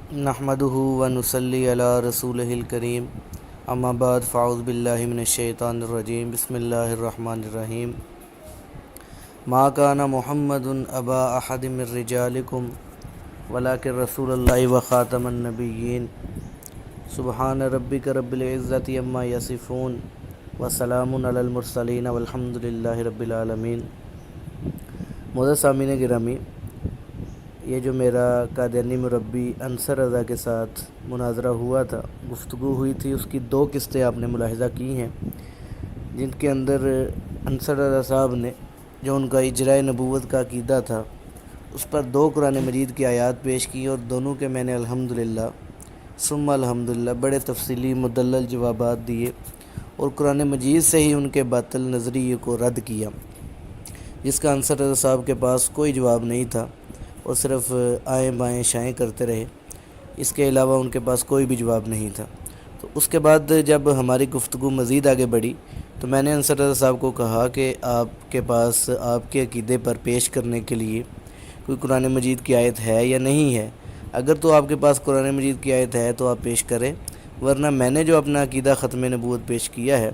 نحمده ونصلي على رسوله الكريم اما بعد فاعوذ بالله من الشيطان الرجيم بسم الله الرحمن الرحيم ما كان محمد ابا احد من رجالكم ولكن رسول الله وخاتم النبيين سبحان ربك رب العزة عما يصفون وسلام على المرسلين والحمد لله رب العالمين۔ معزز سامعین گرامی، یہ جو میرا قادیانی مربی انصر رضا کے ساتھ مناظرہ ہوا تھا، گفتگو ہوئی تھی، اس کی دو قسطیں آپ نے ملاحظہ کی ہیں، جن کے اندر انصر رضا صاحب نے جو ان کا اجرائے نبوت کا عقیدہ تھا اس پر دو قرآن مجید کی آیات پیش کی، اور دونوں کے میں نے الحمدللہ ثم الحمدللہ بڑے تفصیلی مدلل جوابات دیے، اور قرآن مجید سے ہی ان کے باطل نظریے کو رد کیا، جس کا انصر رضا صاحب کے پاس کوئی جواب نہیں تھا، اور صرف آئیں بائیں شائیں کرتے رہے، اس کے علاوہ ان کے پاس کوئی بھی جواب نہیں تھا۔ تو اس کے بعد جب ہماری گفتگو مزید آگے بڑھی تو میں نے انصر رضا صاحب کو کہا کہ آپ کے پاس آپ کے عقیدے پر پیش کرنے کے لیے کوئی قرآن مجید کی آیت ہے یا نہیں ہے۔ اگر تو آپ کے پاس قرآن مجید کی آیت ہے تو آپ پیش کریں، ورنہ میں نے جو اپنا عقیدہ ختم نبوت پیش کیا ہے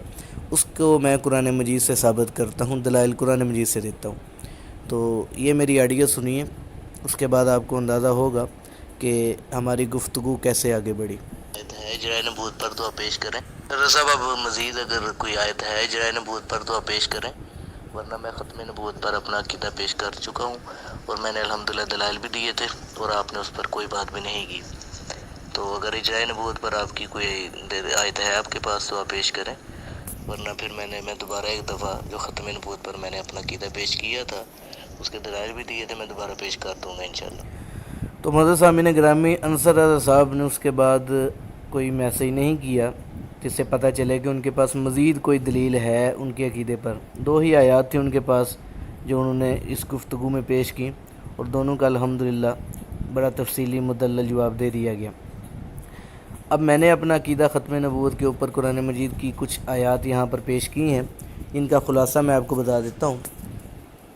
اس کو میں قرآن مجید سے ثابت کرتا ہوں، دلائل قرآن مجید سے دیتا ہوں۔ تو یہ میری آڈیو سنیے، اس کے بعد آپ کو اندازہ ہوگا کہ ہماری گفتگو کیسے آگے بڑھی۔ آیت ہے اجرائے نبوت پر تو آپ پیش کریں۔ رضا صاحب اب مزید اگر کوئی آیت ہے اجرائے نبوت پر تو آپ پیش کریں، ورنہ میں ختم نبوت پر اپنا عقیدہ پیش کر چکا ہوں، اور میں نے الحمدللہ دلائل بھی دیے تھے، اور آپ نے اس پر کوئی بات بھی نہیں کی۔ تو اگر اجرائے نبوت پر آپ کی کوئی آیت ہے آپ کے پاس تو آپ پیش کریں، ورنہ پھر میں دوبارہ ایک دفعہ جو ختم نبوت پر میں نے اپنا عقیدہ پیش کیا تھا اس کے دلائل بھی دیے تھے، میں دوبارہ پیش کر دوں گا انشاءاللہ۔ تو معزز سامعین گرامی، انصر رضا صاحب نے اس کے بعد کوئی میسیج نہیں کیا جس سے پتہ چلے کہ ان کے پاس مزید کوئی دلیل ہے ان کے عقیدے پر۔ دو ہی آیات تھیں ان کے پاس جو انہوں نے اس گفتگو میں پیش کی، اور دونوں کا الحمدللہ بڑا تفصیلی مدلل جواب دے دیا گیا۔ اب میں نے اپنا عقیدہ ختم نبوت کے اوپر قرآن مجید کی کچھ آیات یہاں پر پیش کی ہیں، ان کا خلاصہ میں آپ کو بتا دیتا ہوں۔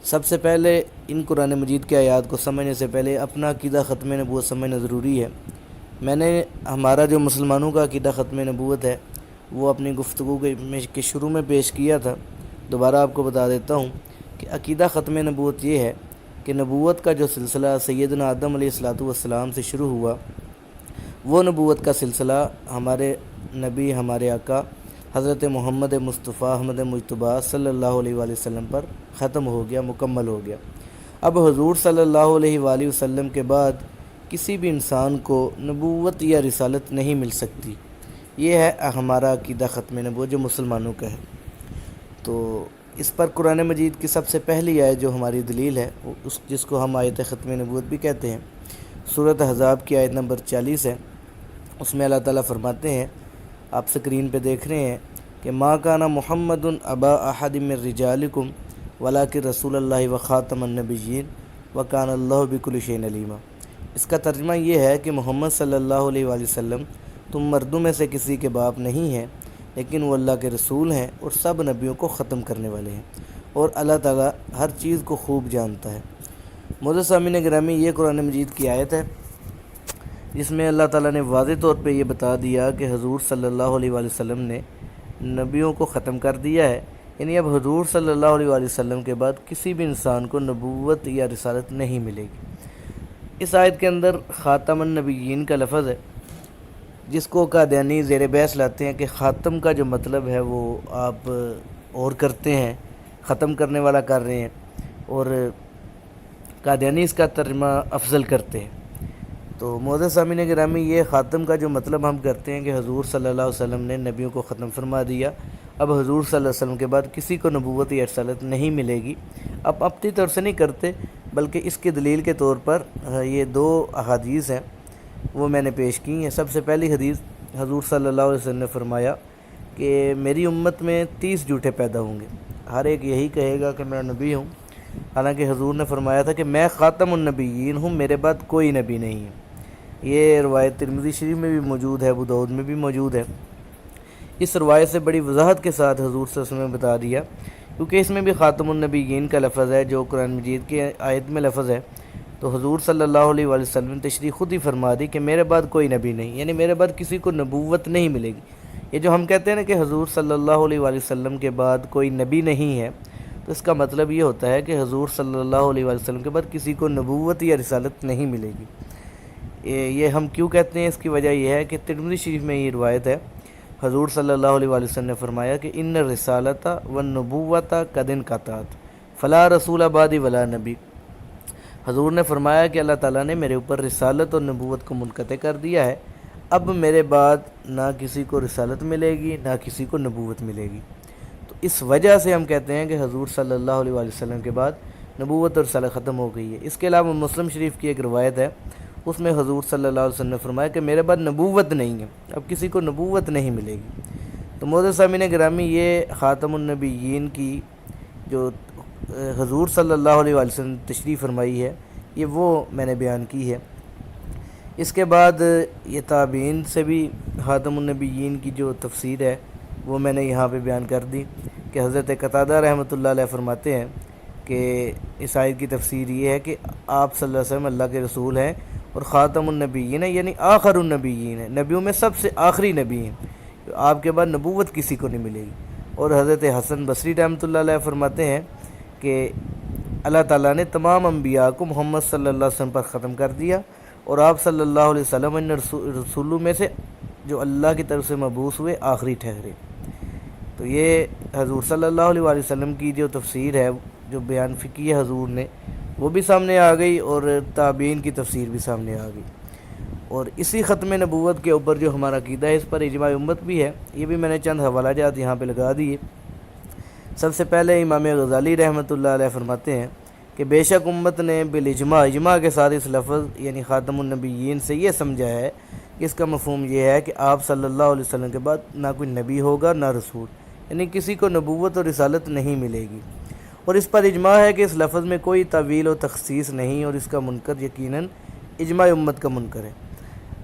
سب سے پہلے ان قرآن مجید کے آیات کو سمجھنے سے پہلے اپنا عقیدہ ختم نبوت سمجھنا ضروری ہے۔ میں نے ہمارا جو مسلمانوں کا عقیدہ ختم نبوت ہے وہ اپنی گفتگو کے شروع میں پیش کیا تھا، دوبارہ آپ کو بتا دیتا ہوں کہ عقیدہ ختم نبوت یہ ہے کہ نبوت کا جو سلسلہ سیدنا آدم علیہ السلام سے شروع ہوا، وہ نبوت کا سلسلہ ہمارے نبی، ہمارے آقا حضرت محمد مصطفیٰ احمد مجتبیٰ صلی اللہ علیہ وآلہ وسلم پر ختم ہو گیا، مکمل ہو گیا۔ اب حضور صلی اللہ علیہ وآلہ وسلم کے بعد کسی بھی انسان کو نبوت یا رسالت نہیں مل سکتی۔ یہ ہے ہمارا عقیدہ ختم نبوت جو مسلمانوں کا ہے۔ تو اس پر قرآن مجید کی سب سے پہلی آیت جو ہماری دلیل ہے، جس کو ہم آیت ختم نبوت بھی کہتے ہیں، سورۃ احزاب کی آیت نمبر 40 ہے۔ اس میں اللہ تعالیٰ فرماتے ہیں، آپ سکرین پہ دیکھ رہے ہیں کہ ما کان محمد ابا احد من رجالکم ولکن رسول اللہ وخاتم النبیین وکان اللہ بکل شیء علیما۔ اس کا ترجمہ یہ ہے کہ محمد صلی اللہ علیہ وآلہ وسلم تم مردوں میں سے کسی کے باپ نہیں ہیں، لیکن وہ اللہ کے رسول ہیں اور سب نبیوں کو ختم کرنے والے ہیں، اور اللہ تعالیٰ ہر چیز کو خوب جانتا ہے۔ معزز سامعین گرامی، یہ قرآن مجید کی آیت ہے جس میں اللہ تعالیٰ نے واضح طور پہ یہ بتا دیا کہ حضور صلی اللہ علیہ وآلہ وسلم نے نبیوں کو ختم کر دیا ہے، یعنی اب حضور صلی اللہ علیہ وآلہ وسلم کے بعد کسی بھی انسان کو نبوت یا رسالت نہیں ملے گی۔ اس آیت کے اندر خاتم النبیین کا لفظ ہے، جس کو قادیانی زیر بحث لاتے ہیں کہ خاتم کا جو مطلب ہے وہ آپ اور کرتے ہیں، ختم کرنے والا کر رہے ہیں، اور قادیانی اس کا ترجمہ افضل کرتے ہیں۔ تو معزز سامعین گرامی، یہ خاتم کا جو مطلب ہم کرتے ہیں کہ حضور صلی اللہ علیہ وسلم نے نبیوں کو ختم فرما دیا، اب حضور صلی اللہ علیہ وسلم کے بعد کسی کو نبوت یا رسالت نہیں ملے گی۔ اب اپنی طرف سے نہیں کرتے، بلکہ اس کی دلیل کے طور پر یہ دو احادیث ہیں وہ میں نے پیش کی ہیں۔ سب سے پہلی حدیث، حضور صلی اللہ علیہ وسلم نے فرمایا کہ میری امت میں 30 جھوٹے پیدا ہوں گے، ہر ایک یہی کہے گا کہ میں نبی ہوں، حالانکہ حضور نے فرمایا تھا کہ میں خاتم النبیین ہوں، میرے بعد کوئی نبی نہیں ہے۔ یہ روایت ترمذی شریف میں بھی موجود ہے، ابو داؤد میں بھی موجود ہے۔ اس روایت سے بڑی وضاحت کے ساتھ حضور صلی اللہ علیہ وسلم نے بتا دیا، کیونکہ اس میں بھی خاتم النبیین کا لفظ ہے جو قرآن مجید کی آیت میں لفظ ہے، تو حضور صلی اللہ علیہ وآلہ وسلم نے تشریح خود ہی فرما دی کہ میرے بعد کوئی نبی نہیں، یعنی میرے بعد کسی کو نبوت نہیں ملے گی۔ یہ جو ہم کہتے ہیں نا کہ حضور صلی اللہ علیہ وآلہ وسلم کے بعد کوئی نبی نہیں ہے، تو اس کا مطلب یہ ہوتا ہے کہ حضور صلی اللہ علیہ وآلہ وسلم کے بعد کسی کو نبوت یا رسالت نہیں ملے گی۔ یہ ہم کیوں کہتے ہیں؟ اس کی وجہ یہ ہے کہ ترمذی شریف میں یہ روایت ہے، حضور صلی اللہ علیہ وآلہ وسلم نے فرمایا کہ ان الرسالۃ والنبوۃ قد انقطعت فلا رسول بعدی ولا نبی۔ حضور نے فرمایا کہ اللہ تعالیٰ نے میرے اوپر رسالت اور نبوت کو منقطع کر دیا ہے، اب میرے بعد نہ کسی کو رسالت ملے گی نہ کسی کو نبوت ملے گی۔ تو اس وجہ سے ہم کہتے ہیں کہ حضور صلی اللہ علیہ وآلہ وسلم کے بعد نبوت اور رسالت ختم ہو گئی ہے۔ اس کے علاوہ مسلم شریف کی ایک روایت ہے، اس میں حضور صلی اللہ علیہ وسلم نے فرمایا کہ میرے بعد نبوت نہیں ہے، اب کسی کو نبوت نہیں ملے گی۔ تو معزز سامعین گرامی، یہ خاتم النبیین کی جو حضور صلی اللہ علیہ وآلہ وسلم نے تشریح فرمائی ہے، یہ وہ میں نے بیان کی ہے۔ اس کے بعد یہ تابعین سے بھی خاتم النبیین کی جو تفسیر ہے وہ میں نے یہاں پہ بیان کر دی کہ حضرت قتادہ رحمۃ اللہ علیہ فرماتے ہیں کہ اس آیت کی تفسیر یہ ہے کہ آپ صلی اللہ علیہ وسلم اللہ کے رسول ہیں اور خاتم النبیین ہے، یعنی آخر النبیین ہے، نبیوں میں سب سے آخری نبی ہیں، آپ کے بعد نبوت کسی کو نہیں ملے گی۔ اور حضرت حسن بصری رحمۃ اللہ علیہ فرماتے ہیں کہ اللہ تعالیٰ نے تمام انبیاء کو محمد صلی اللہ علیہ وسلم پر ختم کر دیا، اور آپ صلی اللہ علیہ وسلم ان رسولوں میں سے جو اللہ کی طرف سے مبعوث ہوئے آخری ٹھہرے۔ تو یہ حضور صلی اللہ علیہ وآلہ وسلم کی جو تفسیر ہے، جو بیان فقہی ہے حضور نے، وہ بھی سامنے آ گئی اور تابعین کی تفسیر بھی سامنے آ گئی۔ اور اسی ختم نبوت کے اوپر جو ہمارا عقیدہ ہے، اس پر اجماع امت بھی ہے۔ یہ بھی میں نے چند حوالہ جات یہاں پہ لگا دیے۔ سب سے پہلے امام غزالی رحمۃ اللہ علیہ فرماتے ہیں کہ بے شک امت نے اجماع کے ساتھ اس لفظ یعنی خاتم النبیین سے یہ سمجھا ہے کہ اس کا مفہوم یہ ہے کہ آپ صلی اللہ علیہ وسلم کے بعد نہ کوئی نبی ہوگا نہ رسول، یعنی کسی کو نبوت اور رسالت نہیں ملے گی۔ اور اس پر اجماع ہے کہ اس لفظ میں کوئی تعویل و تخصیص نہیں، اور اس کا منکر یقیناً اجماع امت کا منکر ہے۔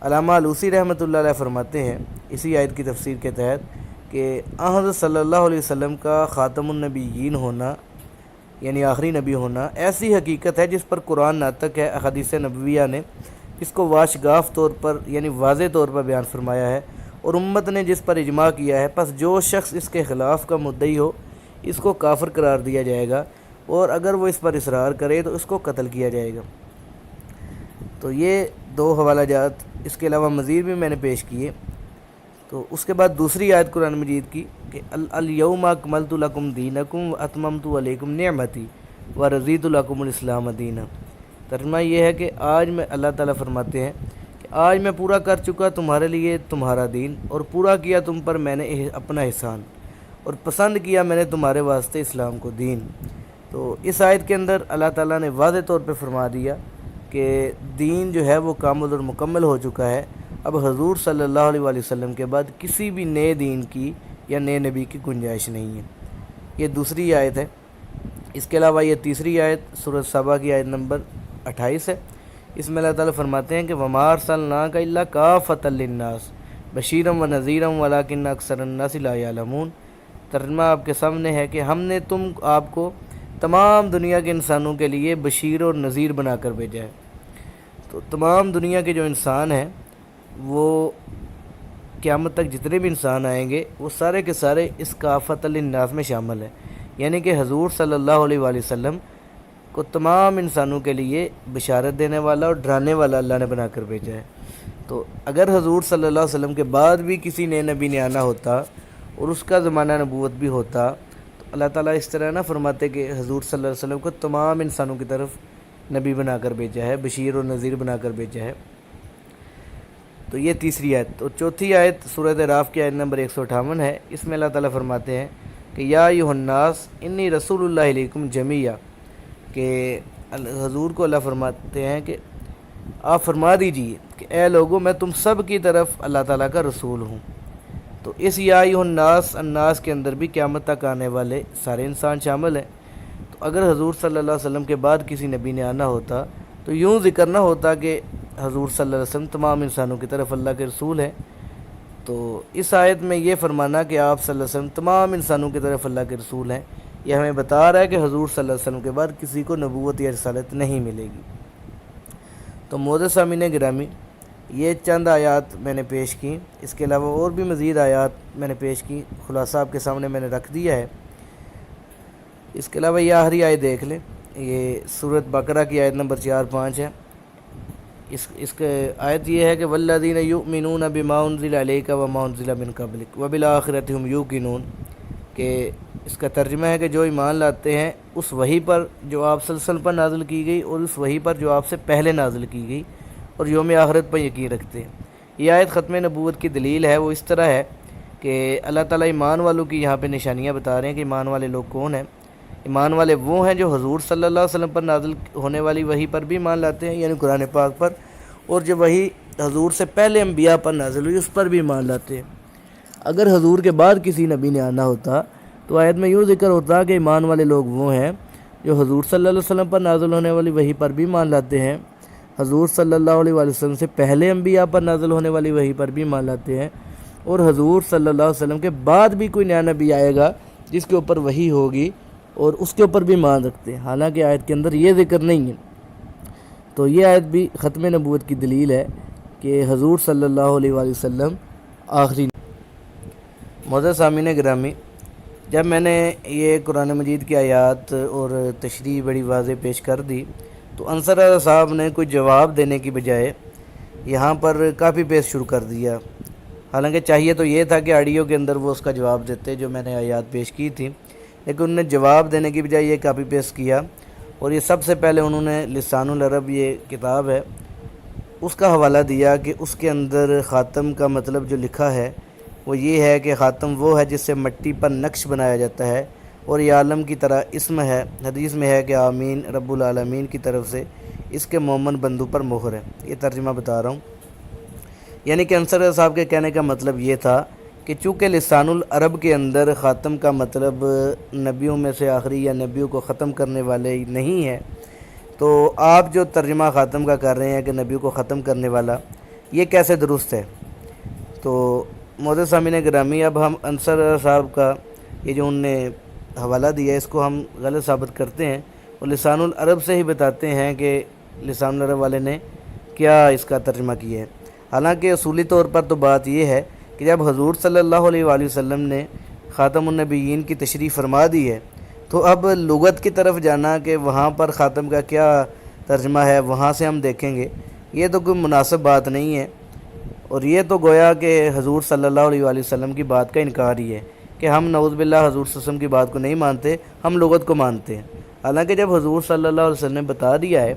علامہ علوسی رحمۃ اللہ علیہ فرماتے ہیں اسی آیت کی تفسیر کے تحت کہ حضرت صلی اللہ علیہ وسلم کا خاتم النبیین ہونا یعنی آخری نبی ہونا ایسی حقیقت ہے جس پر قرآن ناطق ہے، احادیث نبویہ نے اس کو واشگاف طور پر یعنی واضح طور پر بیان فرمایا ہے، اور امت نے جس پر اجماع کیا ہے، پس جو شخص اس کے خلاف کا مدعی ہو اس کو کافر قرار دیا جائے گا، اور اگر وہ اس پر اصرار کرے تو اس کو قتل کیا جائے گا۔ تو یہ دو حوالہ جات اس کے علاوہ مزید بھی میں نے پیش کیے۔ تو اس کے بعد دوسری آیت قرآن مجید کی کہ الیوم اکملت لکم دینکم واتممت علیکم نعمتی ورضیت لکم الاسلام دینا۔ ترجمہ یہ ہے کہ آج میں اللہ تعالیٰ فرماتے ہیں کہ آج میں پورا کر چکا تمہارے لیے تمہارا دین، اور پورا کیا تم پر میں نے اپنا احسان، اور پسند کیا میں نے تمہارے واسطے اسلام کو دین۔ تو اس آیت کے اندر اللہ تعالیٰ نے واضح طور پہ فرما دیا کہ دین جو ہے وہ کامل اور مکمل ہو چکا ہے، اب حضور صلی اللہ علیہ وآلہ وسلم کے بعد کسی بھی نئے دین کی یا نئے نبی کی گنجائش نہیں ہے۔ یہ دوسری آیت ہے۔ اس کے علاوہ یہ تیسری آیت سورہ سبا کی آیت نمبر 28 ہے۔ اس میں اللہ تعالیٰ فرماتے ہیں کہ وَمَا أَرْسَلْنَاكَ إِلَّا كَافَّةً لِلنَّاسِ بَشِيرًا وَنَذِيرًا وَلَكِنَّ أَكْثَرَ النَّاسِ لَا يَعْلَمُونَ۔ ترجمہ آپ کے سامنے ہے کہ ہم نے آپ کو تمام دنیا کے انسانوں کے لیے بشیر اور نذیر بنا کر بھیجا ہے۔ تو تمام دنیا کے جو انسان ہیں وہ قیامت تک جتنے بھی انسان آئیں گے وہ سارے کے سارے اس کافۃ للناس میں شامل ہیں، یعنی کہ حضور صلی اللہ علیہ وآلہ وسلم کو تمام انسانوں کے لیے بشارت دینے والا اور ڈرانے والا اللہ نے بنا کر بھیجا ہے۔ تو اگر حضور صلی اللہ علیہ وسلم کے بعد بھی کسی نئے نبی نے آنا ہوتا اور اس کا زمانہ نبوت بھی ہوتا تو اللہ تعالیٰ اس طرح نہ فرماتے کہ حضور صلی اللہ علیہ وسلم کو تمام انسانوں کی طرف نبی بنا کر بھیجا ہے، بشیر اور نذیر بنا کر بھیجا ہے۔ تو یہ تیسری آیت۔ اور چوتھی آیت سورۃ اعراف کی آیت نمبر 158 ہے۔ اس میں اللہ تعالیٰ فرماتے ہیں کہ یا ایھا الناس انی رسول اللہ علیکم جمیعا، کہ حضور کو اللہ فرماتے ہیں کہ آپ فرما دیجئے کہ اے لوگوں میں تم سب کی طرف اللہ تعالیٰ کا رسول ہوں۔ تو اس یا ایھا الناس کے اندر بھی قیامت تک آنے والے سارے انسان شامل ہیں۔ تو اگر حضور صلی اللہ علیہ وسلم کے بعد کسی نبی نے آنا ہوتا تو یوں ذکر نہ ہوتا کہ حضور صلی اللہ علیہ وسلم تمام انسانوں کی طرف اللہ کے رسول ہیں۔ تو اس آیت میں یہ فرمانا کہ آپ صلی اللہ علیہ وسلم تمام انسانوں کی طرف اللہ کے رسول ہیں، یہ ہمیں بتا رہا ہے کہ حضور صلی اللہ علیہ وسلم کے بعد کسی کو نبوت یا رسالت نہیں ملے گی۔ تو معزز سامعین گرامی، یہ چند آیات میں نے پیش کی، اس کے علاوہ اور بھی مزید آیات میں نے پیش کی، خلاصہ آپ کے سامنے میں نے رکھ دیا ہے۔ اس کے علاوہ یہ آخری آیت دیکھ لیں، یہ سورۃ بقرہ کی آیت نمبر 4-5 ہے۔ اس کے آیت یہ ہے کہ والذین یؤمنون بما انزل الیک وما انزل من قبلک وبالآخرۃ ھم یوقنون، کہ اس کا ترجمہ ہے کہ جو ایمان لاتے ہیں اس وحی پر جو آپ صلی اللہ علیہ وسلم پر نازل کی گئی اور اس وحی پر جو آپ سے پہلے نازل کی گئی، اور یوم آخرت پر یقین رکھتے ہیں۔ یہ آیت ختم نبوت کی دلیل ہے، وہ اس طرح ہے کہ اللہ تعالیٰ ایمان والوں کی یہاں پہ نشانیاں بتا رہے ہیں کہ ایمان والے لوگ کون ہیں۔ ایمان والے وہ ہیں جو حضور صلی اللہ علیہ وسلم پر نازل ہونے والی وحی پر بھی ایمان لاتے ہیں، یعنی قرآن پاک پر، اور جو وحی حضور سے پہلے انبیاء پر نازل ہوئی اس پر بھی ایمان لاتے ہیں۔ اگر حضور کے بعد کسی نبی نے آنا ہوتا تو آیت میں یوں ذکر ہوتا کہ ایمان والے لوگ وہ ہیں جو حضور صلی اللہ علیہ وسلم پر نازل ہونے والی وحی پر بھی ایمان لاتے ہیں، حضور صلی اللہ علیہ وسلم سے پہلے انبیاء پر نازل ہونے والی وحی پر بھی ایمان لاتے ہیں، اور حضور صلی اللہ علیہ وسلم کے بعد بھی کوئی نیا نبی آئے گا جس کے اوپر وحی ہوگی اور اس کے اوپر بھی ایمان رکھتے ہیں، حالانکہ آیت کے اندر یہ ذکر نہیں ہے۔ تو یہ آیت بھی ختم نبوت کی دلیل ہے کہ حضور صلی اللہ علیہ وسلم آخری۔ معزز سامعین گرامی، جب میں نے یہ قرآن مجید کی آیات اور تشریح بڑی واضح پیش کر دی تو انصر رضا صاحب نے کوئی جواب دینے کی بجائے یہاں پر کاپی پیسٹ شروع کر دیا، حالانکہ چاہیے تو یہ تھا کہ آڈیو کے اندر وہ اس کا جواب دیتے جو میں نے آیات پیش کی تھی، لیکن انہوں نے جواب دینے کی بجائے یہ کاپی پیسٹ کیا، اور یہ سب سے پہلے انہوں نے لسان العرب، یہ کتاب ہے، اس کا حوالہ دیا کہ اس کے اندر خاتم کا مطلب جو لکھا ہے وہ یہ ہے کہ خاتم وہ ہے جس سے مٹی پر نقش بنایا جاتا ہے، اور یہ عالم کی طرح اسم ہے، حدیث میں ہے کہ آمین رب العالمین کی طرف سے اس کے مومن بندوں پر مہر ہے۔ یہ ترجمہ بتا رہا ہوں، یعنی کہ انصر صاحب کے کہنے کا مطلب یہ تھا کہ چونکہ لسان العرب کے اندر خاتم کا مطلب نبیوں میں سے آخری یا نبیوں کو ختم کرنے والے نہیں ہے، تو آپ جو ترجمہ خاتم کا کر رہے ہیں کہ نبیوں کو ختم کرنے والا، یہ کیسے درست ہے؟ تو معزز سامعین گرامی، اب ہم انصر صاحب کا یہ جو انہوں نے حوالہ دیا اس کو ہم غلط ثابت کرتے ہیں اور لسان العرب سے ہی بتاتے ہیں کہ لسان العرب والے نے کیا اس کا ترجمہ کیا ہے۔ حالانکہ اصولی طور پر تو بات یہ ہے کہ جب حضور صلی اللہ علیہ وسلم نے خاتم النبیین کی تشریح فرما دی ہے تو اب لغت کی طرف جانا کہ وہاں پر خاتم کا کیا ترجمہ ہے وہاں سے ہم دیکھیں گے، یہ تو کوئی مناسب بات نہیں ہے، اور یہ تو گویا کہ حضور صلی اللہ علیہ وسلم کی بات کا انکار ہی ہے کہ ہم نعوذ باللہ حضور صلی اللہ علیہ وسلم کی بات کو نہیں مانتے، ہم لغت کو مانتے ہیں۔ حالانکہ جب حضور صلی اللہ علیہ وسلم نے بتا دیا ہے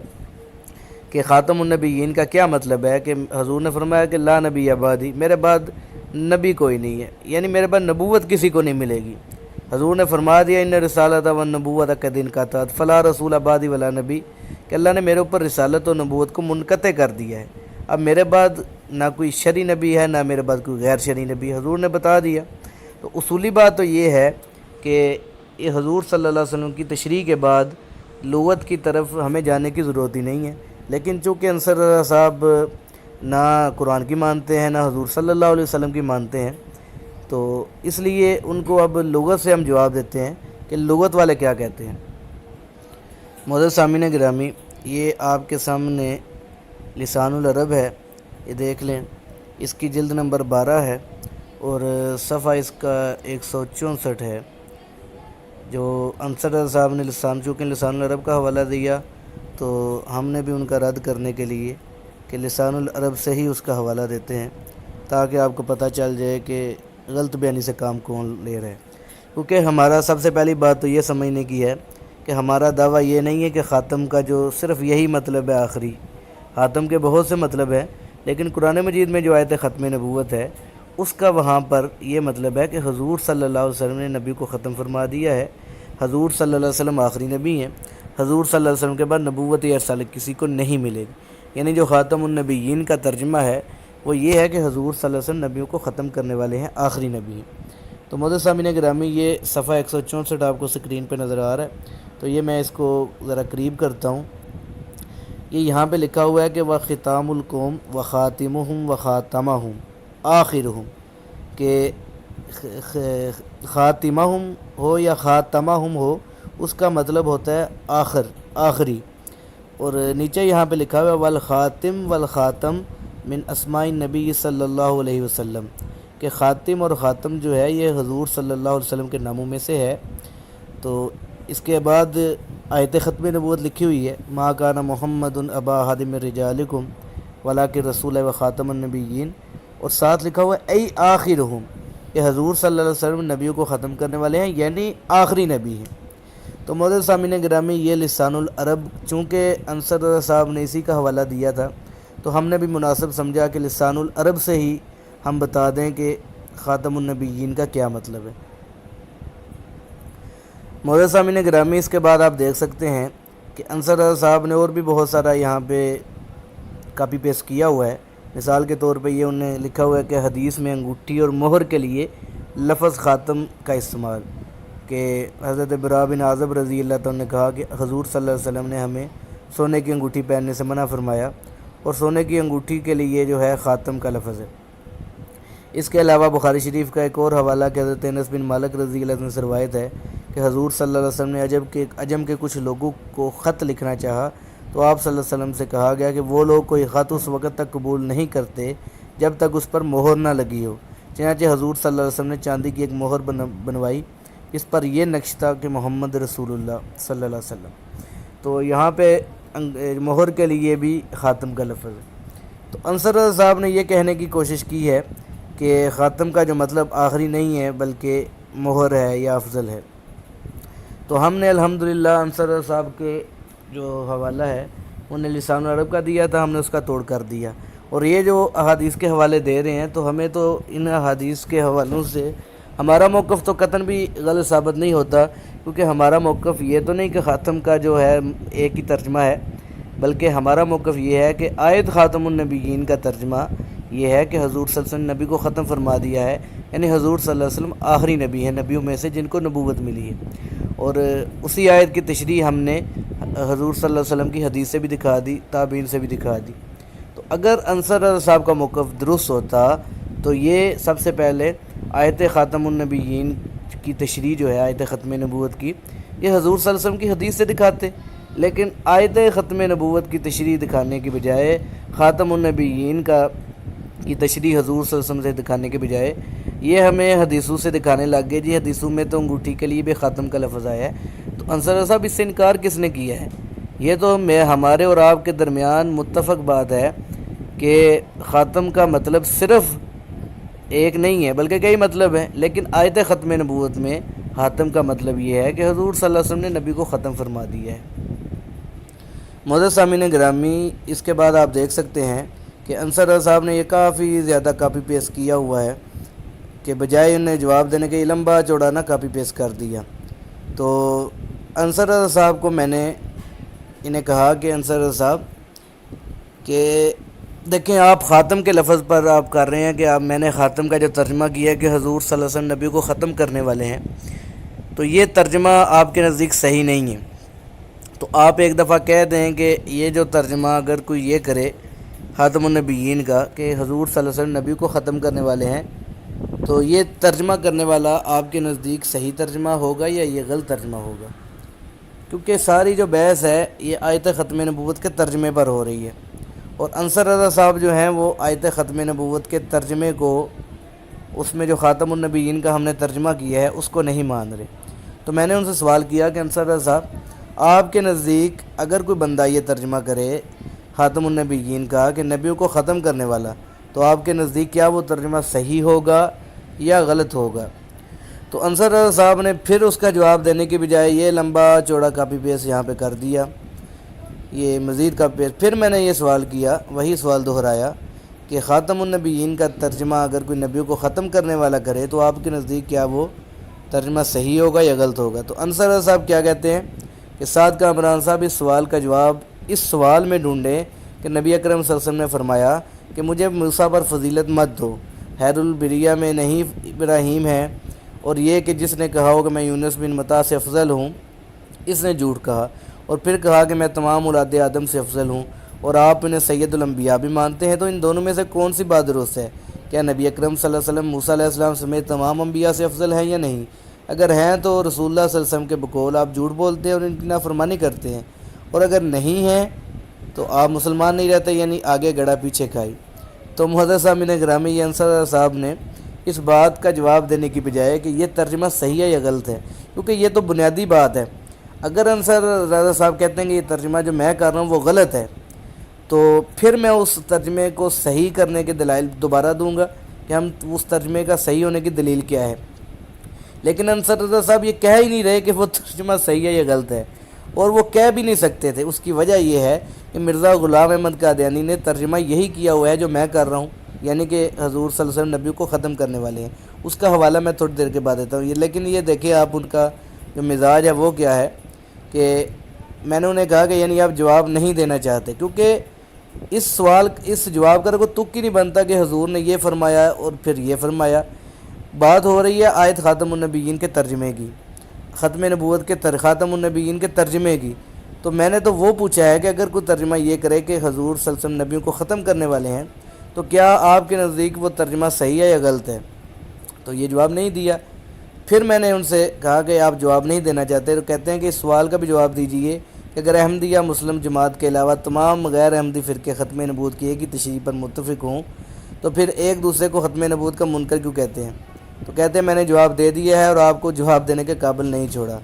کہ خاتم النبیین کا کیا مطلب ہے، کہ حضور نے فرمایا کہ لا نبی بعدی، میرے بعد نبی کوئی نہیں ہے، یعنی میرے بعد نبوت کسی کو نہیں ملے گی۔ حضور نے فرما دیا ان رسالت و نبوت قد انقطعت فلا رسول بعدی ولا نبی، کہ اللہ نے میرے اوپر رسالت و نبوت کو منقطع کر دیا ہے، اب میرے بعد نہ کوئی شرعی نبی ہے نہ میرے بعد کوئی غیر شرعی نبی، حضور نے بتا دیا۔ تو اصولی بات تو یہ ہے کہ یہ حضور صلی اللہ علیہ وسلم کی تشریح کے بعد لغت کی طرف ہمیں جانے کی ضرورت ہی نہیں ہے، لیکن چونکہ انصر رضا صاحب نہ قرآن کی مانتے ہیں نہ حضور صلی اللہ علیہ وسلم کی مانتے ہیں، تو اس لیے ان کو اب لغت سے ہم جواب دیتے ہیں کہ لغت والے کیا کہتے ہیں۔ معزز سامعین گرامی، یہ آپ کے سامنے لسان العرب ہے، یہ دیکھ لیں، اس کی جلد نمبر 12 ہے اور صفحہ اس کا 164 ہے۔ جو انصر رضا صاحب نے چونکہ لسان العرب کا حوالہ دیا تو ہم نے بھی ان کا رد کرنے کے لیے کہ لسان العرب سے ہی اس کا حوالہ دیتے ہیں تاکہ آپ کو پتہ چل جائے کہ غلط بیانی سے کام کون لے رہے ہیں، کیونکہ ہمارا سب سے پہلی بات تو یہ سمجھنے کی ہے کہ ہمارا دعویٰ یہ نہیں ہے کہ خاتم کا جو صرف یہی مطلب ہے آخری، خاتم کے بہت سے مطلب ہیں، لیکن قرآن مجید میں جو آیت ختم نبوت ہے اس کا وہاں پر یہ مطلب ہے کہ حضور صلی اللہ علیہ وسلم نے نبی کو ختم فرما دیا ہے، حضور صلی اللہ علیہ وسلم آخری نبی ہیں، حضور صلی اللہ علیہ وسلم کے بعد نبوت یا رسالت کسی کو نہیں ملے گی، یعنی جو خاتم النبیین کا ترجمہ ہے وہ یہ ہے کہ حضور صلی اللہ علیہ وسلم نبیوں کو ختم کرنے والے ہیں، آخری نبی ہیں۔ تو معزز سامعین گرامی، یہ صفحہ 164 آپ کو سکرین پہ نظر آ رہا ہے، تو یہ میں اس کو ذرا قریب کرتا ہوں۔ یہ یہاں پہ لکھا ہوا ہے کہ وَخِتَامُ الْقَوْمِ وَخَاتِمُهُمْ وَخَاتَمَهُمْ آخِرُهُمْ، کہ خاتمہم ہو یا خاتمہم ہو، اس کا مطلب ہوتا ہے آخری، اور نیچے یہاں پہ لکھا ہوا ہے والخاتم والخاتم من اسماء النبی صلی اللہ علیہ وسلم، کہ خاتم اور خاتم جو ہے یہ حضور صلی اللہ علیہ وسلم کے ناموں میں سے ہے۔ تو اس کے بعد آیت ختم نبوت لکھی ہوئی ہے، ما کان محمد ابا احد من رجالکم ولکن رسول و خاتم النبیین، اور ساتھ لکھا ہوا ہے ای آخرہم، کہ حضور صلی اللہ علیہ وسلم نبیوں کو ختم کرنے والے ہیں، یعنی آخری نبی ہیں۔ تو معزز سامعین گرامی، یہ لسان العرب، چونکہ انصر رضا صاحب نے اسی کا حوالہ دیا تھا تو ہم نے بھی مناسب سمجھا کہ لسان العرب سے ہی ہم بتا دیں کہ خاتم النبیین کا کیا مطلب ہے۔ معزز سامعین گرامی، اس کے بعد آپ دیکھ سکتے ہیں کہ انصر رضا صاحب نے اور بھی بہت سارا یہاں پہ کاپی پیسٹ کیا ہوا ہے۔ مثال کے طور پہ یہ انہوں نے لکھا ہوا ہے کہ حدیث میں انگوٹھی اور مہر کے لیے لفظ خاتم کا استعمال، کہ حضرت براء بن عازب رضی اللہ عنہ نے کہا کہ حضور صلی اللہ علیہ وسلم نے ہمیں سونے کی انگوٹھی پہننے سے منع فرمایا، اور سونے کی انگوٹھی کے لیے جو ہے خاتم کا لفظ ہے۔ اس کے علاوہ بخاری شریف کا ایک اور حوالہ کہ حضرت انس بن مالک رضی اللہ عنہ سے روایت ہے کہ حضور صلی اللہ علیہ وسلم نے عجم کے کچھ لوگوں کو خط لکھنا چاہا تو آپ صلی اللہ علیہ وسلم سے کہا گیا کہ وہ لوگ کوئی خط اس وقت تک قبول نہیں کرتے جب تک اس پر مہر نہ لگی ہو۔ چنانچہ حضور صلی اللہ علیہ وسلم نے چاندی کی ایک مہر بنوائی، اس پر یہ نقش تھا کہ محمد رسول اللہ صلی اللہ علیہ وسلم۔ تو یہاں پہ مہر کے لیے بھی خاتم کا لفظ ہے۔ تو انصر رضا صاحب نے یہ کہنے کی کوشش کی ہے کہ خاتم کا جو مطلب آخری نہیں ہے بلکہ مہر ہے یا افضل ہے۔ تو ہم نے الحمدللہ انصر رضا صاحب کے جو حوالہ ہے انہیں لسان العرب کا دیا تھا، ہم نے اس کا توڑ کر دیا، اور یہ جو احادیث کے حوالے دے رہے ہیں تو ہمیں تو ان احادیث کے حوالوں سے ہمارا موقف تو قطعاً بھی غلط ثابت نہیں ہوتا، کیونکہ ہمارا موقف یہ تو نہیں کہ خاتم کا جو ہے ایک ہی ترجمہ ہے، بلکہ ہمارا موقف یہ ہے کہ آیت خاتم النبیین کا ترجمہ یہ ہے کہ حضور صلی اللہ علیہ وسلم نے نبی کو ختم فرما دیا ہے، یعنی حضور صلی اللہ علیہ وسلم آخری نبی ہیں نبیوں میں سے جن کو نبوت ملی ہے۔ اور اسی آیت کی تشریح ہم نے حضور صلی اللہ علیہ وسلم کی حدیث سے بھی دکھا دی، تابعین سے بھی دکھا دی۔ تو اگر انصر رضا صاحب کا موقف درست ہوتا تو یہ سب سے پہلے آیت خاتم النبیین کی تشریح جو ہے آیت ختم نبوت کی، یہ حضور صلی اللہ علیہ وسلم کی حدیث سے دکھاتے، لیکن آیت ختم نبوت کی تشریح دکھانے کی بجائے خاتم النبیین کی تشریح حضور صلی اللہ علیہ وسلم سے دکھانے کے بجائے یہ ہمیں حدیثوں سے دکھانے لگ گئے، جی حدیثوں میں تو انگوٹھی کے لیے بھی خاتم کا لفظ آیا ہے۔ تو انصر رضا صاحب اس سے انکار کس نے کیا ہے؟ یہ تو ہمارے اور آپ کے درمیان متفق بات ہے کہ خاتم کا مطلب صرف ایک نہیں ہے بلکہ کئی مطلب ہیں، لیکن آیت ختم نبوت میں خاتم کا مطلب یہ ہے کہ حضور صلی اللہ علیہ وسلم نے نبی کو ختم فرما دیا ہے۔ معزز سامعین گرامی، اس کے بعد آپ دیکھ سکتے ہیں کہ انصر رضا صاحب نے یہ کافی زیادہ کاپی پیسٹ کیا ہوا ہے کہ بجائے انہیں جواب دینے کے لمبا چوڑا نہ کاپی پیسٹ کر دیا۔ تو انصر رضا صاحب کو میں نے انہیں کہا کہ انصر رضا صاحب کہ دیکھیں آپ خاتم کے لفظ پر آپ کر رہے ہیں کہ میں نے خاتم کا جو ترجمہ کیا ہے کہ حضور صلی اللہ علیہ وسلم نبی کو ختم کرنے والے ہیں، تو یہ ترجمہ آپ کے نزدیک صحیح نہیں ہے۔ تو آپ ایک دفعہ کہہ دیں کہ یہ جو ترجمہ اگر کوئی یہ کرے خاتم النبیین کا کہ حضور صلی اللہ علیہ وسلم نبی کو ختم کرنے والے ہیں، تو یہ ترجمہ کرنے والا آپ کے نزدیک صحیح ترجمہ ہوگا یا یہ غلط ترجمہ ہوگا؟ کیونکہ ساری جو بحث ہے یہ آیت ختم نبوت کے ترجمے پر ہو رہی ہے، اور انصر رضا صاحب جو ہیں وہ آیت ختم نبوت کے ترجمے کو، اس میں جو خاتم النبیین کا ہم نے ترجمہ کیا ہے اس کو نہیں مان رہے۔ تو میں نے ان سے سوال کیا کہ انصر رضا صاحب آپ کے نزدیک اگر کوئی بندہ یہ ترجمہ کرے خاتم النبیین کا کہ نبیوں کو ختم کرنے والا، تو آپ کے نزدیک کیا وہ ترجمہ صحیح ہوگا یا غلط ہوگا؟ تو انصر رضا صاحب نے پھر اس کا جواب دینے کی بجائے یہ لمبا چوڑا کاپی پیسٹ یہاں پہ کر دیا، یہ مزید کاپی پیسٹ۔ پھر میں نے یہ سوال کیا، وہی سوال دہرایا کہ خاتم النبیین کا ترجمہ اگر کوئی نبیوں کو ختم کرنے والا کرے تو آپ کے نزدیک کیا وہ ترجمہ صحیح ہوگا یا غلط ہوگا؟ تو انصر رضا صاحب کیا کہتے ہیں کہ سعد کامران صاحب اس سوال کا جواب اس سوال میں ڈھونڈیں کہ نبی اکرم صلی اللہ علیہ وسلم نے فرمایا کہ مجھے موسیٰ پر فضیلت مت دو، خیر البریہ میں نہیں ابراہیم ہے، اور یہ کہ جس نے کہا ہو کہ میں یونس بن متا سے افضل ہوں اس نے جھوٹ کہا، اور پھر کہا کہ میں تمام اولاد آدم سے افضل ہوں، اور آپ انہیں سید الانبیاء بھی مانتے ہیں، تو ان دونوں میں سے کون سی بات درست ہے؟ کیا نبی اکرم صلی اللہ علیہ وسلم موسیٰ علیہ السلام سمیت تمام انبیاء سے افضل ہیں یا نہیں؟ اگر ہیں تو رسول اللہ صلی اللہ علیہ وسلم کے بقول آپ جھوٹ بولتے ہیں اور ان کی نافرمانی کرتے ہیں، اور اگر نہیں ہیں تو آپ مسلمان نہیں رہتے، یعنی آگے گڑا پیچھے کھائی۔ تو معزز سامعین گرامی، یہ انصر رضا صاحب نے اس بات کا جواب دینے کی بجائے کہ یہ ترجمہ صحیح ہے یا غلط ہے، کیونکہ یہ تو بنیادی بات ہے۔ اگر انصر رضا صاحب کہتے ہیں کہ یہ ترجمہ جو میں کر رہا ہوں وہ غلط ہے، تو پھر میں اس ترجمے کو صحیح کرنے کے دلائل دوبارہ دوں گا کہ ہم اس ترجمے کا صحیح ہونے کی دلیل کیا ہے۔ لیکن انصر رضا صاحب یہ کہہ ہی نہیں رہے کہ وہ ترجمہ صحیح ہے یا غلط ہے، اور وہ کہہ بھی نہیں سکتے تھے۔ اس کی وجہ یہ ہے کہ مرزا غلام احمد قادیانی نے ترجمہ یہی کیا ہوا ہے جو میں کر رہا ہوں، یعنی کہ حضور صلی اللہ علیہ وسلم نبی کو ختم کرنے والے ہیں۔ اس کا حوالہ میں تھوڑی دیر کے بعد دیتا ہوں۔ لیکن یہ دیکھیں آپ، ان کا جو مزاج ہے وہ کیا ہے کہ میں نے انہیں کہا کہ یعنی آپ جواب نہیں دینا چاہتے، کیونکہ اس جواب کا کوئی تک ہی نہیں بنتا کہ حضور نے یہ فرمایا اور پھر یہ فرمایا۔ بات ہو رہی ہے آیت خاتم النبیین کے ترجمے کی، ختم نبوت کے خاتم النبیین کے ترجمے کی۔ تو میں نے تو وہ پوچھا ہے کہ اگر کوئی ترجمہ یہ کرے کہ حضور صلی اللہ علیہ وسلم نبیوں کو ختم کرنے والے ہیں، تو کیا آپ کے نزدیک وہ ترجمہ صحیح ہے یا غلط ہے؟ تو یہ جواب نہیں دیا۔ پھر میں نے ان سے کہا کہ آپ جواب نہیں دینا چاہتے، تو کہتے ہیں کہ اس سوال کا بھی جواب دیجئے کہ اگر احمدیہ مسلم جماعت کے علاوہ تمام غیر احمدی فرقے ختم نبوت کی ایک ہی تشریح پر متفق ہوں، تو پھر ایک دوسرے کو ختم نبوت کا منکر کیوں کہتے ہیں؟ تو کہتے ہیں میں نے جواب دے دیا ہے اور آپ کو جواب دینے کے قابل نہیں چھوڑا۔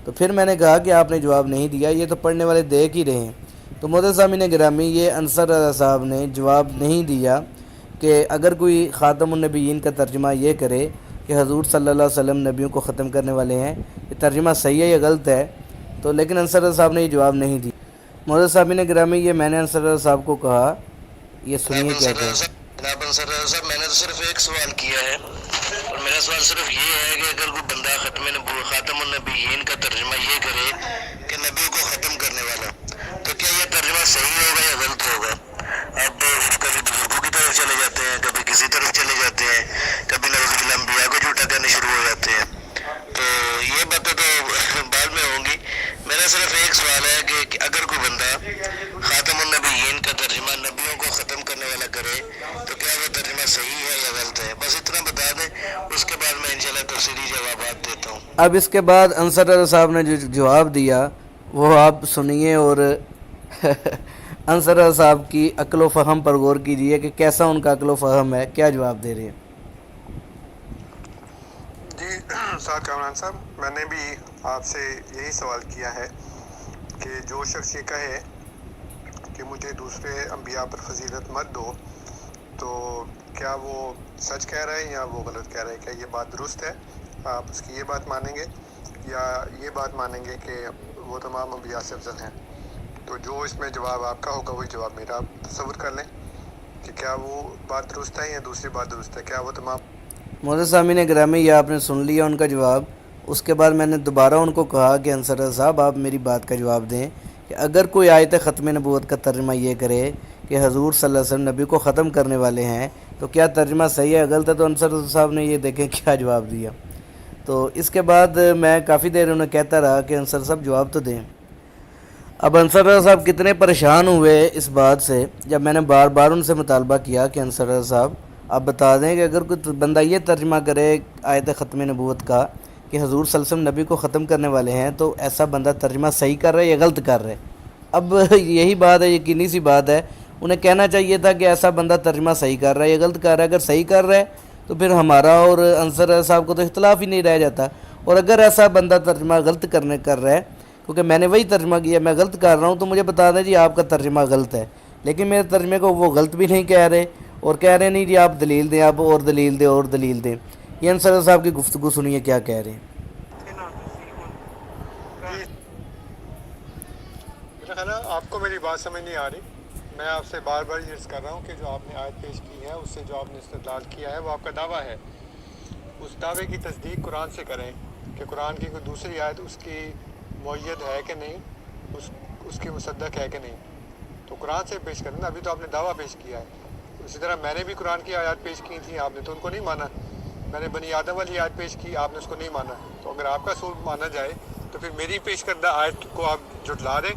تو پھر میں نے کہا کہ آپ نے جواب نہیں دیا، یہ تو پڑھنے والے دیکھ ہی رہے ہیں۔ تو معزز سامعین گرامی، یہ انصر رضا صاحب نے جواب نہیں دیا کہ اگر کوئی خاتم النبیین کا ترجمہ یہ کرے کہ حضور صلی اللہ علیہ وسلم نبیوں کو ختم کرنے والے ہیں، یہ ترجمہ صحیح ہے یا غلط ہے، تو لیکن انصر رضا صاحب نے یہ جواب نہیں دیا۔ معزز سامعین گرامی، یہ میں نے انصر رضا صاحب کو کہا، یہ سنیے کیا کہا۔ جناب انصر رضا صاحب، میں نے تو صرف ایک سوال کیا ہے، اور میرا سوال صرف یہ ہے کہ اگر کوئی بندہ خاتم النبیین کا ترجمہ یہ کرے کہ نبیوں کو ختم کرنے والا، تو کیا یہ ترجمہ صحیح ہوگا یا غلط ہوگا؟ آپ کبھی بزرگوں کی طرف چلے جاتے ہیں، کبھی کسی طرف چلے جاتے ہیں، کبھی نعوذ باللہ انبیاء کو جھوٹا کہنے شروع ہو جاتے ہیں۔ تو یہ باتیں تو بعد میں ہوں گی۔ میرا صرف ایک سوال ہے کہ اگر کوئی بندہ خاتم النبیین کا ترجمہ نبیوں کو ختم کرنے والا کرے، تو کیا وہ ترجمہ صحیح ہے یا غلط ہے؟ بس اتنا بتا دیں، اس کے بعد میں انشاءاللہ تفصیلی جوابات دیتا ہوں۔ اب اس کے بعد انصر رضا صاحب نے جو جواب دیا وہ آپ سنیے، اور انصر رضا صاحب کی عقل و فہم پر غور کیجئے کہ کیسا ان کا عقل و فہم ہے، کیا جواب دے رہے ہیں۔ جی سعد کامران صاحب، میں نے بھی آپ سے یہی سوال کیا ہے کہ جو شخص یہ کہے کہ مجھے دوسرے انبیاء پر فضیلت مت دو، تو کیا وہ سچ کہہ رہے ہیں یا وہ غلط کہہ رہے ہیں؟ کیا یہ بات درست ہے؟ آپ اس کی یہ بات مانیں گے یا یہ بات مانیں گے کہ وہ تمام انبیاء سے افضل ہیں؟ تو جو اس میں جواب آپ کا ہوگا وہی جواب میرا، آپ تصور کر لیں کہ کیا وہ بات درست ہے یا دوسری بات درست ہے۔ کیا وہ تمام معزز سامعین گرامی، یہ آپ نے سن لیا ان کا جواب۔ اس کے بعد میں نے دوبارہ ان کو کہا کہ انصر رضا صاحب آپ میری بات کا جواب دیں کہ اگر کوئی آیت ختم نبوت کا ترجمہ یہ کرے کہ حضور صلی اللہ علیہ وسلم نبی کو ختم کرنے والے ہیں، تو کیا ترجمہ صحیح ہے غلط ہے؟ تو انصر رضا صاحب نے یہ دیکھیں کیا جواب دیا۔ تو اس کے بعد میں کافی دیر انہیں کہتا رہا کہ انصر صاحب جواب تو دیں۔ اب انصر رضا صاحب کتنے پریشان ہوئے اس بات سے جب میں نے بار بار ان سے مطالبہ کیا کہ انصر رضا صاحب آپ بتا دیں کہ اگر کوئی بندہ یہ ترجمہ کرے آیت ختم نبوت کا کہ حضور صلی اللہ علیہ وسلم نبی کو ختم کرنے والے ہیں، تو ایسا بندہ ترجمہ صحیح کر رہا ہے یا غلط کر رہا ہے؟ اب یہی بات ہے، یقینی سی بات ہے، انہیں کہنا چاہیے تھا کہ ایسا بندہ ترجمہ صحیح کر رہا ہے یا غلط کر رہا ہے۔ اگر صحیح کر رہا ہے تو پھر ہمارا اور انصر رضا صاحب کو تو اختلاف ہی نہیں رہ جاتا، اور اگر ایسا بندہ ترجمہ غلط کر رہا ہے، کیونکہ میں نے وہی ترجمہ کیا، میں غلط کر رہا ہوں، تو مجھے بتا دیں جی آپ کا ترجمہ غلط ہے۔ لیکن میرے ترجمے کو وہ غلط بھی نہیں کہہ رہے، اور کہہ رہے نہیں جی آپ دلیل دیں، آپ اور دلیل دیں اور دلیل دیں۔ یہ انصر رضا صاحب کی گفتگو سنیے کیا کہہ رہے ہیں۔ میرا خیال ہے آپ کو میری بات سمجھ نہیں آ رہی۔ میں آپ سے بار بار یہ عرض کر رہا ہوں کہ جو آپ نے آیت پیش کی ہے، اس سے جو آپ نے استدلال کیا ہے وہ آپ کا دعویٰ ہے۔ اس دعوے کی تصدیق قرآن سے کریں کہ قرآن کی کوئی دوسری آیت اس کی معید ہے کہ نہیں، اس کی مصدق ہے کہ نہیں، تو قرآن سے پیش کریں نا۔ ابھی تو آپ نے دعویٰ پیش کیا ہے۔ اسی طرح میں نے بھی قرآن کی آیات پیش کی تھیں، آپ نے تو ان کو نہیں مانا۔ میں نے بنی آدم والی آیت پیش کی، آپ نے اس کو نہیں مانا۔ تو اگر آپ کا اصول مانا جائے تو پھر میری پیش کردہ آیت کو آپ جھٹلا دیں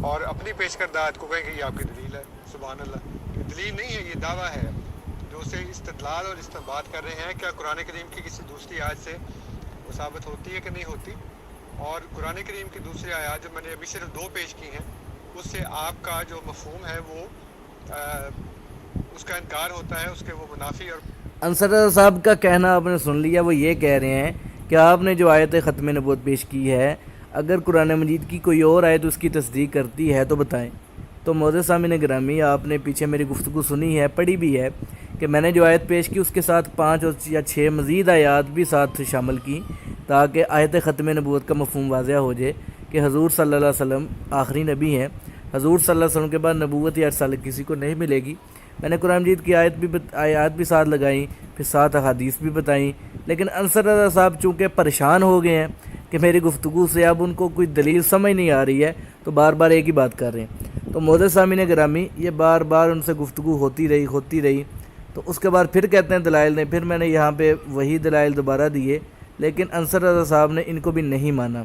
اور اپنی پیش کردہ آیت کو کہیں کہ یہ آپ کی دلیل ہے۔ سبحان اللہ، یہ دلیل نہیں ہے، یہ دعویٰ ہے جو اسے استدلال اور استنباط کر رہے ہیں۔ کیا قرآن کریم کی کسی دوسری آیت سے وہ ثابت ہوتی ہے کہ نہیں ہوتی؟ اور قرآن کریم کی دوسری آیات جو میں نے ابھی صرف 2 پیش کی ہیں، اس سے آپ کا جو مفہوم ہے وہ اس کا انکار ہوتا ہے، اس کے وہ منافی اور انصر رضا صاحب کا کہنا آپ نے سن لیا. وہ یہ کہہ رہے ہیں کہ آپ نے جو آیت ختم نبوت پیش کی ہے، اگر قرآن مجید کی کوئی اور آیت اس کی تصدیق کرتی ہے تو بتائیں. تو معزز سامعین گرامی، آپ نے پیچھے میری گفتگو سنی ہے، پڑھی بھی ہے کہ میں نے جو آیت پیش کی اس کے ساتھ 5 یا 6 مزید آیات بھی ساتھ شامل کی تاکہ آیت ختم نبوت کا مفہوم واضح ہو جائے کہ حضور صلی اللہ علیہ وسلم آخری نبی ہیں. حضور صلی اللہ علیہ وسلم کے بعد نبوت یا رسالت کسی کو نہیں ملے گی. میں نے قرآن مجید کی آیات بھی ساتھ لگائیں، پھر ساتھ احادیث بھی بتائیں. لیکن انصر رضا صاحب چونکہ پریشان ہو گئے ہیں کہ میری گفتگو سے اب ان کو کوئی دلیل سمجھ نہیں آ رہی ہے، تو بار بار ایک ہی بات کر رہے ہیں. تو معزز سامعین گرامی، یہ بار بار ان سے گفتگو ہوتی رہی. تو اس کے بعد پھر کہتے ہیں دلائل نے، پھر میں نے یہاں پہ وہی دلائل دوبارہ دیے، لیکن انصر رضا صاحب نے ان کو بھی نہیں مانا.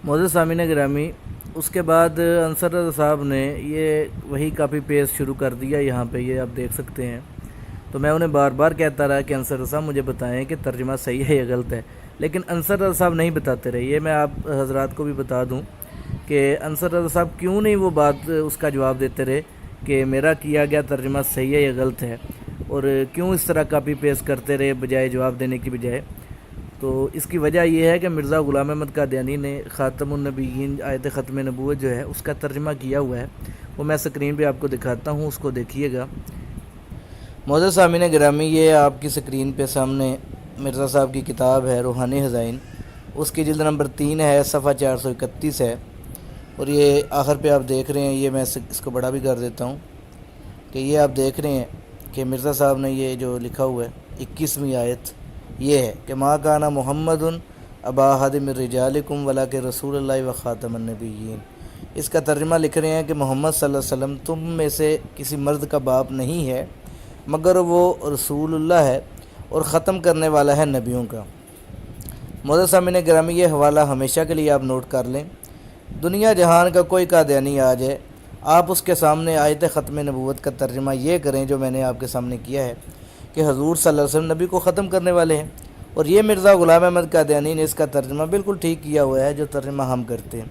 معزز سامعین گرامی، اس کے بعد انصر رضا صاحب نے یہ وہی کاپی پیسٹ شروع کر دیا. یہاں پہ یہ آپ دیکھ سکتے ہیں. تو میں انہیں بار بار کہتا رہا کہ انصر رضا صاحب مجھے بتائیں کہ ترجمہ صحیح ہے یا غلط ہے، لیکن انصر رضا صاحب نہیں بتاتے رہے. یہ میں آپ حضرات کو بھی بتا دوں کہ انصر رضا صاحب کیوں نہیں وہ بات اس کا جواب دیتے رہے کہ میرا کیا گیا ترجمہ صحیح ہے یا غلط ہے، اور کیوں اس طرح کاپی پیسٹ کرتے رہے بجائے جواب دینے کی بجائے. تو اس کی وجہ یہ ہے کہ مرزا غلام احمد قادیانی نے خاتم النبیین آیت ختم نبوت جو ہے اس کا ترجمہ کیا ہوا ہے. وہ میں سکرین پہ آپ کو دکھاتا ہوں، اس کو دیکھیے گا. معزز سامعین گرامی، یہ آپ کی سکرین پہ سامنے مرزا صاحب کی کتاب ہے روحانی خزائن. اس کی جلد نمبر 3 ہے، صفحہ 431 ہے. اور یہ آخر پہ آپ دیکھ رہے ہیں، یہ میں اس کو بڑا بھی کر دیتا ہوں کہ یہ آپ دیکھ رہے ہیں کہ مرزا صاحب نے یہ جو لکھا ہوا ہے 21ویں آیت یہ ہے کہ ما کان محمد ابا احد من رجالکم ولکن رسول اللہ و خاتم النبیین. اس کا ترجمہ لکھ رہے ہیں کہ محمد صلی اللہ علیہ وسلم تم میں سے کسی مرد کا باپ نہیں ہے مگر وہ رسول اللہ ہے اور ختم کرنے والا ہے نبیوں کا. معزز سامعین گرامی، یہ حوالہ ہمیشہ کے لیے آپ نوٹ کر لیں. دنیا جہان کا کوئی قادیانی آ جائے، آپ اس کے سامنے آیت ختم نبوت کا ترجمہ یہ کریں جو میں نے آپ کے سامنے کیا ہے کہ حضور صلی اللہ علیہ وسلم نبی کو ختم کرنے والے ہیں، اور یہ مرزا غلام احمد قادیانی نے اس کا ترجمہ بالکل ٹھیک کیا ہوا ہے جو ترجمہ ہم کرتے ہیں.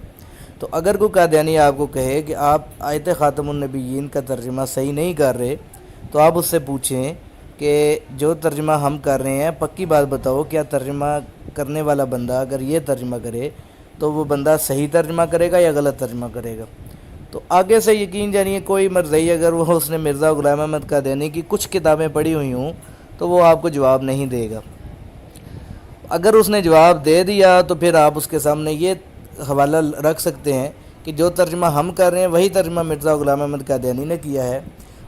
تو اگر کوئی قادیانی آپ کو کہے کہ آپ آیت خاتم النبیین کا ترجمہ صحیح نہیں کر رہے، تو آپ اس سے پوچھیں کہ جو ترجمہ ہم کر رہے ہیں پکی بات بتاؤ، کیا ترجمہ کرنے والا بندہ اگر یہ ترجمہ کرے تو وہ بندہ صحیح ترجمہ کرے گا یا غلط ترجمہ کرے گا؟ تو آگے سے یقین جانیے کوئی مرزائی اگر اس نے مرزا غلام احمد قادیانی کی کچھ کتابیں پڑھی ہوئی ہوں تو وہ آپ کو جواب نہیں دے گا. اگر اس نے جواب دے دیا تو پھر آپ اس کے سامنے یہ حوالہ رکھ سکتے ہیں کہ جو ترجمہ ہم کر رہے ہیں وہی ترجمہ مرزا غلام احمد قادیانی نے کیا ہے،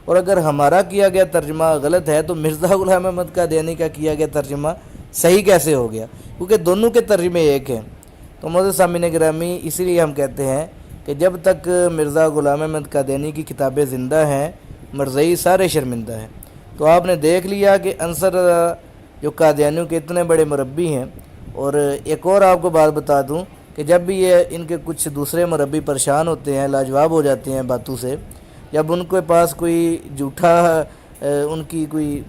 اور اگر ہمارا کیا گیا ترجمہ غلط ہے تو مرزا غلام احمد قادیانی کا کیا گیا ترجمہ صحیح کیسے ہو گیا، کیونکہ دونوں کے ترجمے ایک ہیں. تو معزز سامعین گرامی، اسی لیے ہم کہتے ہیں کہ جب تک مرزا غلام احمد قادیانی کی کتابیں زندہ ہیں مرزائی سارے شرمندہ ہیں. تو آپ نے دیکھ لیا کہ انصر جو قادیانیوں کے اتنے بڑے مربی ہیں. اور ایک اور آپ کو بات بتا دوں کہ جب بھی یہ ان کے کچھ دوسرے مربی پریشان ہوتے ہیں، لاجواب ہو جاتے ہیں باتوں سے، جب ان کے پاس کوئی جھوٹا ان کی کوئی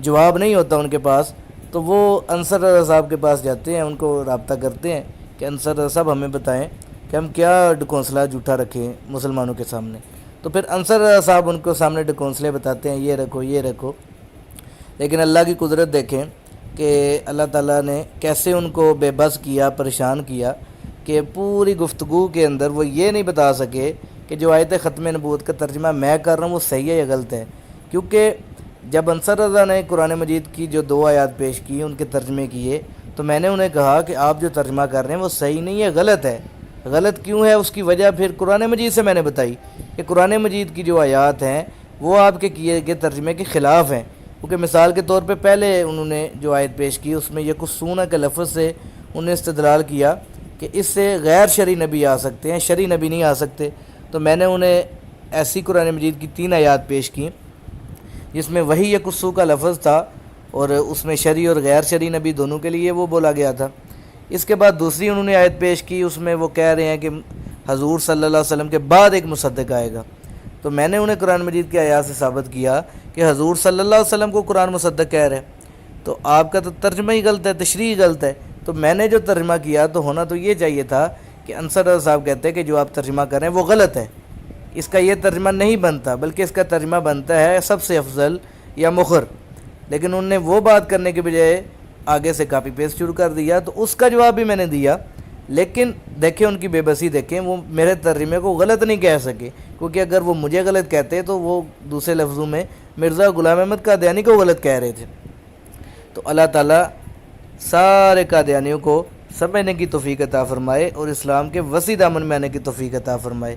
جواب نہیں ہوتا ان کے پاس، تو وہ انصر رضا صاحب کے پاس جاتے ہیں، ان کو رابطہ کرتے ہیں کہ انصر رضا صاحب ہمیں بتائیں کہ ہم کیا ڈکونسلا جھوٹا رکھیں مسلمانوں کے سامنے. تو پھر انصر رضا صاحب ان کو سامنے ڈکونسلے بتاتے ہیں، یہ رکھو یہ رکھو. لیکن اللہ کی قدرت دیکھیں کہ اللہ تعالیٰ نے کیسے ان کو بے بس کیا، پریشان کیا کہ پوری گفتگو کے اندر وہ یہ نہیں بتا سکے کہ جو آیت ختم نبوت کا ترجمہ میں کر رہا ہوں وہ صحیح ہے یا غلط ہے. کیونکہ جب انصر رضا نے قرآن مجید کی جو 2 آیات پیش کی، ان کے ترجمے کیے، تو میں نے انہیں کہا کہ آپ جو ترجمہ کر رہے ہیں وہ صحیح نہیں ہے، غلط ہے. غلط کیوں ہے اس کی وجہ پھر قرآن مجید سے میں نے بتائی کہ قرآن مجید کی جو آیات ہیں وہ آپ کے کیے گئے ترجمے کے خلاف ہیں. کیونکہ مثال کے طور پہ پہلے انہوں نے جو آیت پیش کی اس میں یکسون کے لفظ سے انہوں نے استدلال کیا کہ اس سے غیر شرعی نبی آ سکتے ہیں، شرعی نبی نہیں آ سکتے. تو میں نے انہیں ایسی قرآن مجید کی 3 آیات پیش کی جس میں وہی یکسو کا لفظ تھا اور اس میں شرعی اور غیر شرعی نبی دونوں کے لیے وہ بولا گیا تھا. اس کے بعد دوسری انہوں نے آیت پیش کی، اس میں وہ کہہ رہے ہیں کہ حضور صلی اللہ علیہ وسلم کے بعد ایک مصدق آئے گا. تو میں نے انہیں قرآن مجید کی آیات سے ثابت کیا کہ حضور صلی اللہ علیہ وسلم کو قرآن مصدق کہہ رہے ہیں. تو آپ کا تو ترجمہ ہی غلط ہے، تشریح غلط ہے. تو میں نے جو ترجمہ کیا تو ہونا تو یہ چاہیے تھا کہ انصر رضا صاحب کہتے ہیں کہ جو آپ ترجمہ کر رہے ہیں وہ غلط ہے، اس کا یہ ترجمہ نہیں بنتا، بلکہ اس کا ترجمہ بنتا ہے سب سے افضل یا مخر، لیکن انہوں نے وہ بات کرنے کے بجائے آگے سے کاپی پیسٹ شروع کر دیا، تو اس کا جواب بھی میں نے دیا، لیکن دیکھیں ان کی بے بسی دیکھیں، وہ میرے ترجمے کو غلط نہیں کہہ سکے، کیونکہ اگر وہ مجھے غلط کہتے تو وہ دوسرے لفظوں میں مرزا غلام احمد قادیانی کو غلط کہہ رہے تھے۔ تو اللہ تعالیٰ سارے قادیانیوں کو سمجھنے کی توفیق عطا فرمائے اور اسلام کے وسیع دامن میں آنے کی توفیق عطا فرمائے۔